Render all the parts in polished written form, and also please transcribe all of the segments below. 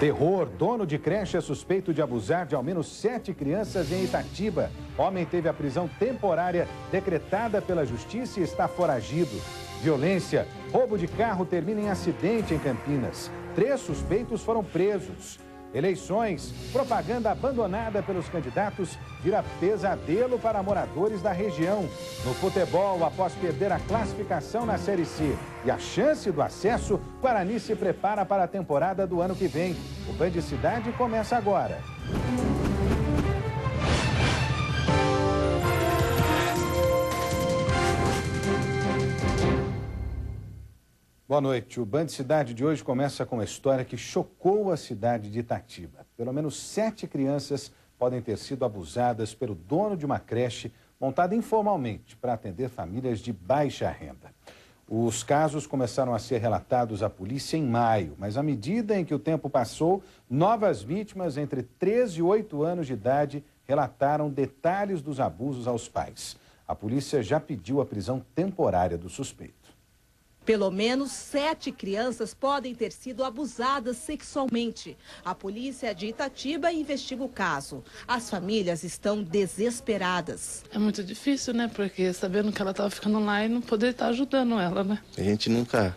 Terror, dono de creche é suspeito de abusar de ao menos 7 crianças em Itatiba. Homem teve a prisão temporária decretada pela justiça e está foragido. Violência, roubo de carro termina em acidente em Campinas. 3 suspeitos foram presos. Eleições, propaganda abandonada pelos candidatos vira pesadelo para moradores da região. No futebol, após perder a classificação na Série C e a chance do acesso, Guarani se prepara para a temporada do ano que vem. O Band Cidade começa agora. Boa noite. O Band Cidade de hoje começa com uma história que chocou a cidade de Itatiba. Pelo menos 7 crianças podem ter sido abusadas pelo dono de uma creche montada informalmente para atender famílias de baixa renda. Os casos começaram a ser relatados à polícia em maio, mas à medida em que o tempo passou, novas vítimas entre 13 e 8 anos de idade relataram detalhes dos abusos aos pais. A polícia já pediu a prisão temporária do suspeito. Pelo menos 7 crianças podem ter sido abusadas sexualmente. A polícia de Itatiba investiga o caso. As famílias estão desesperadas. É muito difícil, né? Porque sabendo que ela estava ficando lá e não poder estar ajudando ela, né? A gente nunca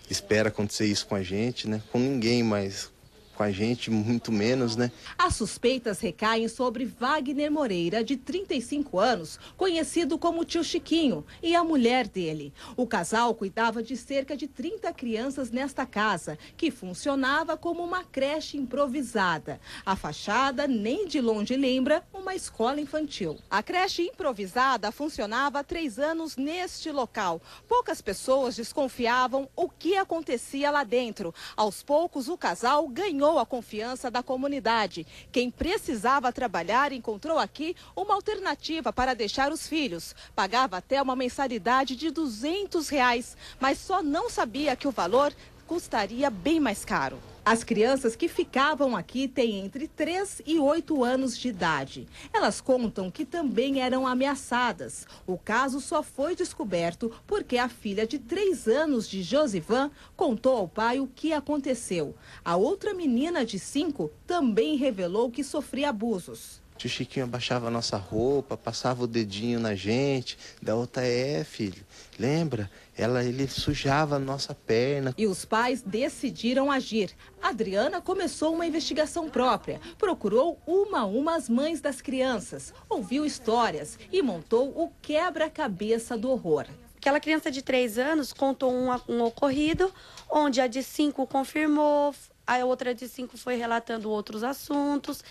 espera acontecer isso com a gente, né? Com ninguém, mas com a gente muito menos, né? As suspeitas recaem sobre Wagner Moreira, de 35 anos, conhecido como Tio Chiquinho, e a mulher dele. O casal cuidava de cerca de 30 crianças nesta casa, que funcionava como uma creche improvisada. A fachada nem de longe lembra uma escola infantil. A creche improvisada funcionava há 3 anos neste local. Poucas pessoas desconfiavam o que acontecia lá dentro. Aos poucos, o casal ganhou a confiança da comunidade. Quem precisava trabalhar encontrou aqui uma alternativa para deixar os filhos. Pagava até uma mensalidade de R$200, mas só não sabia que o valor custaria bem mais caro. As crianças que ficavam aqui têm entre 3 e 8 anos de idade. Elas contam que também eram ameaçadas. O caso só foi descoberto porque a filha de 3 anos de Josivan contou ao pai o que aconteceu. A outra menina de 5 também revelou que sofria abusos. O tio Chiquinho abaixava a nossa roupa, passava o dedinho na gente. Da outra filho, lembra? Ele sujava a nossa perna. E os pais decidiram agir. Adriana começou uma investigação própria. Procurou uma a uma as mães das crianças, ouviu histórias e montou o quebra-cabeça do horror. Aquela criança de 3 anos contou um ocorrido, onde a de 5 confirmou, a outra de 5 foi relatando outros assuntos,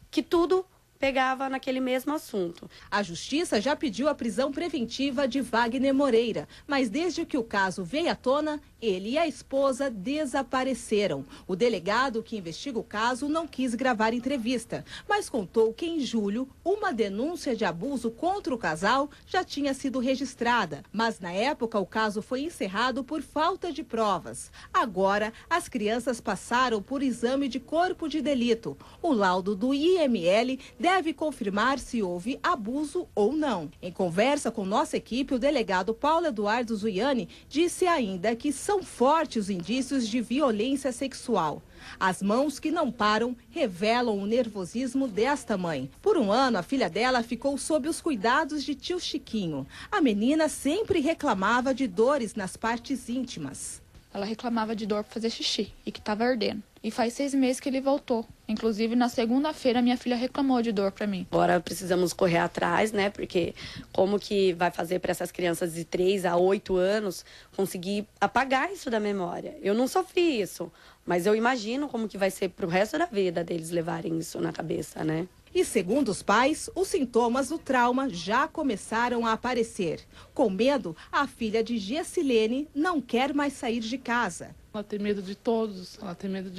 que tudo pegava naquele mesmo assunto. A justiça já pediu a prisão preventiva de Wagner Moreira, mas desde que o caso veio à tona, ele e a esposa desapareceram. O delegado que investiga o caso não quis gravar entrevista, mas contou que em julho uma denúncia de abuso contra o casal já tinha sido registrada, mas na época o caso foi encerrado por falta de provas. Agora, as crianças passaram por exame de corpo de delito. O laudo do IML deve confirmar se houve abuso ou não. Em conversa com nossa equipe, o delegado Paulo Eduardo Zuiani disse ainda que são fortes os indícios de violência sexual. As mãos que não param revelam o nervosismo desta mãe. Por um ano, a filha dela ficou sob os cuidados de tio Chiquinho. A menina sempre reclamava de dores nas partes íntimas. Ela reclamava de dor para fazer xixi e que estava ardendo. E faz 6 meses que ele voltou. Inclusive, na segunda-feira, minha filha reclamou de dor para mim. Agora precisamos correr atrás, né? Porque como que vai fazer para essas crianças de 3 a 8 anos conseguir apagar isso da memória? Eu não sofri isso, mas eu imagino como que vai ser pro resto da vida deles levarem isso na cabeça, né? E segundo os pais, os sintomas do trauma já começaram a aparecer. Com medo, a filha de Gessilene não quer mais sair de casa. Ela tem medo de todos, ela tem medo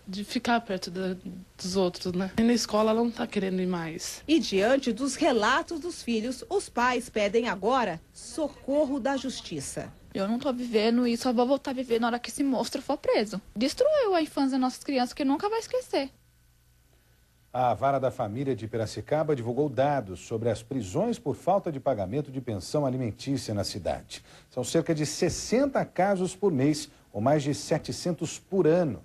de ficar perto dos outros, né? E na escola ela não tá querendo ir mais. E diante dos relatos dos filhos, os pais pedem agora socorro da justiça. Eu não tô vivendo e só vou voltar a viver na hora que esse monstro for preso. Destruiu a infância das nossas crianças, que nunca vai esquecer. A Vara da Família de Piracicaba divulgou dados sobre as prisões por falta de pagamento de pensão alimentícia na cidade. São cerca de 60 casos por mês, ou mais de 700 por ano.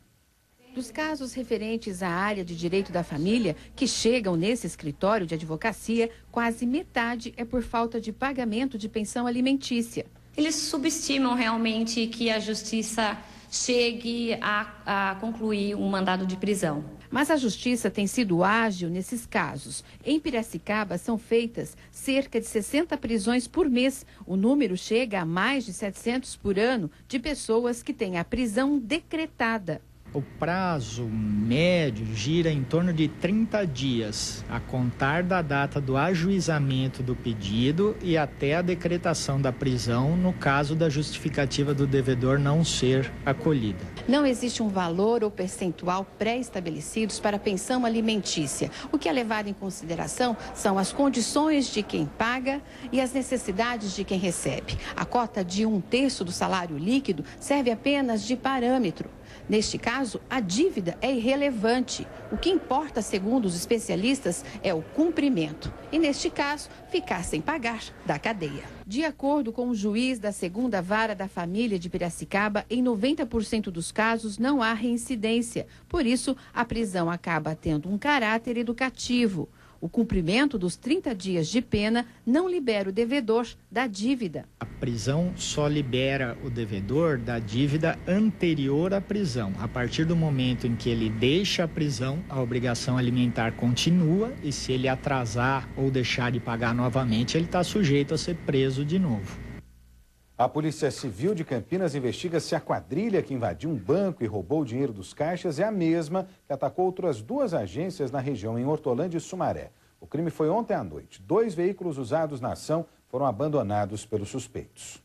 Dos casos referentes à área de direito da família que chegam nesse escritório de advocacia, quase metade é por falta de pagamento de pensão alimentícia. Eles subestimam realmente que a justiça chegue a concluir um mandado de prisão. Mas a justiça tem sido ágil nesses casos. Em Piracicaba são feitas cerca de 60 prisões por mês. O número chega a mais de 700 por ano de pessoas que têm a prisão decretada. O prazo médio gira em torno de 30 dias, a contar da data do ajuizamento do pedido e até a decretação da prisão, no caso da justificativa do devedor não ser acolhida. Não existe um valor ou percentual pré-estabelecidos para a pensão alimentícia. O que é levado em consideração são as condições de quem paga e as necessidades de quem recebe. A cota de 1/3 do salário líquido serve apenas de parâmetro. Neste caso, a dívida é irrelevante. O que importa, segundo os especialistas, é o cumprimento. E, neste caso, ficar sem pagar da cadeia. De acordo com o juiz da 2ª Vara da Família de Piracicaba, em 90% dos casos não há reincidência. Por isso, a prisão acaba tendo um caráter educativo. O cumprimento dos 30 dias de pena não libera o devedor da dívida. A prisão só libera o devedor da dívida anterior à prisão. A partir do momento em que ele deixa a prisão, a obrigação alimentar continua e se ele atrasar ou deixar de pagar novamente, ele está sujeito a ser preso de novo. A Polícia Civil de Campinas investiga se a quadrilha que invadiu um banco e roubou o dinheiro dos caixas é a mesma que atacou outras 2 agências na região, em Hortolândia e Sumaré. O crime foi ontem à noite. 2 veículos usados na ação foram abandonados pelos suspeitos.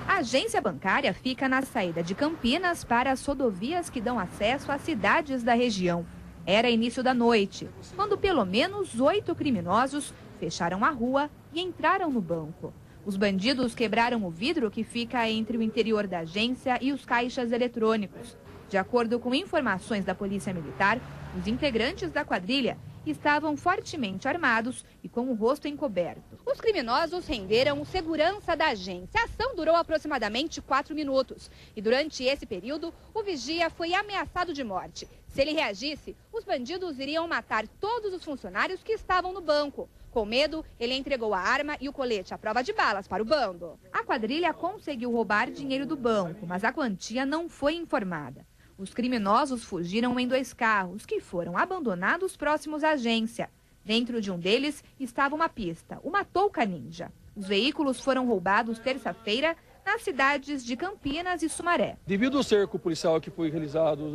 A agência bancária fica na saída de Campinas para as rodovias que dão acesso às cidades da região. Era início da noite, quando pelo menos 8 criminosos fecharam a rua e entraram no banco. Os bandidos quebraram o vidro que fica entre o interior da agência e os caixas eletrônicos. De acordo com informações da Polícia Militar, os integrantes da quadrilha estavam fortemente armados e com o rosto encoberto. Os criminosos renderam o segurança da agência. A ação durou aproximadamente 4 minutos. E durante esse período, o vigia foi ameaçado de morte. Se ele reagisse, os bandidos iriam matar todos os funcionários que estavam no banco. Com medo, ele entregou a arma e o colete à prova de balas para o bando. A quadrilha conseguiu roubar dinheiro do banco, mas a quantia não foi informada. Os criminosos fugiram em 2 carros, que foram abandonados próximos à agência. Dentro de um deles estava uma pista, uma touca ninja. Os veículos foram roubados terça-feira nas cidades de Campinas e Sumaré. Devido ao cerco policial que foi realizado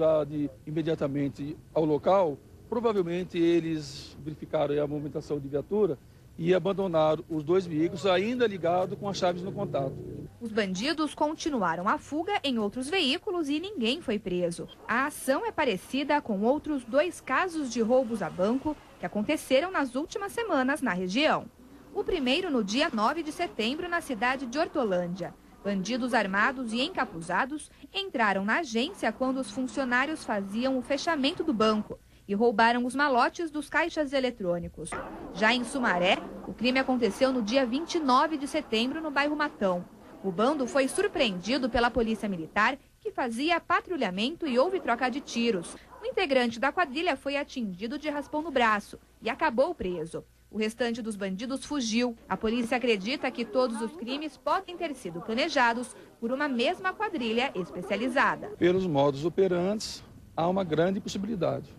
imediatamente ao local, provavelmente eles verificaram a movimentação de viatura e abandonaram os 2 veículos ainda ligados com as chaves no contato. Os bandidos continuaram a fuga em outros veículos e ninguém foi preso. A ação é parecida com outros 2 casos de roubos a banco que aconteceram nas últimas semanas na região. O primeiro no dia 9 de setembro na cidade de Hortolândia. Bandidos armados e encapuzados entraram na agência quando os funcionários faziam o fechamento do banco e roubaram os malotes dos caixas eletrônicos. Já em Sumaré, o crime aconteceu no dia 29 de setembro, no bairro Matão. O bando foi surpreendido pela polícia militar, que fazia patrulhamento e houve troca de tiros. O integrante da quadrilha foi atingido de raspão no braço e acabou preso. O restante dos bandidos fugiu. A polícia acredita que todos os crimes podem ter sido planejados por uma mesma quadrilha especializada. Pelos modos operantes, há uma grande possibilidade.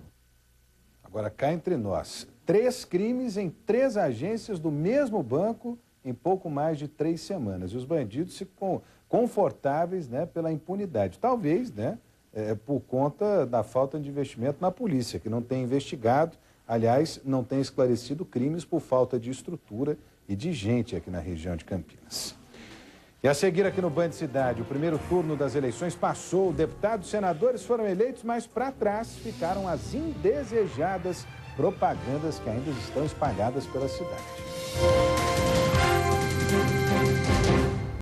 Agora, cá entre nós, 3 crimes em 3 agências do mesmo banco em pouco mais de 3 semanas. E os bandidos ficam confortáveis, né, pela impunidade. Talvez, né, por conta da falta de investimento na polícia, que não tem investigado, aliás, não tem esclarecido crimes por falta de estrutura e de gente aqui na região de Campinas. E a seguir aqui no Band Cidade, o primeiro turno das eleições passou, deputados e senadores foram eleitos, mas para trás ficaram as indesejadas propagandas que ainda estão espalhadas pela cidade.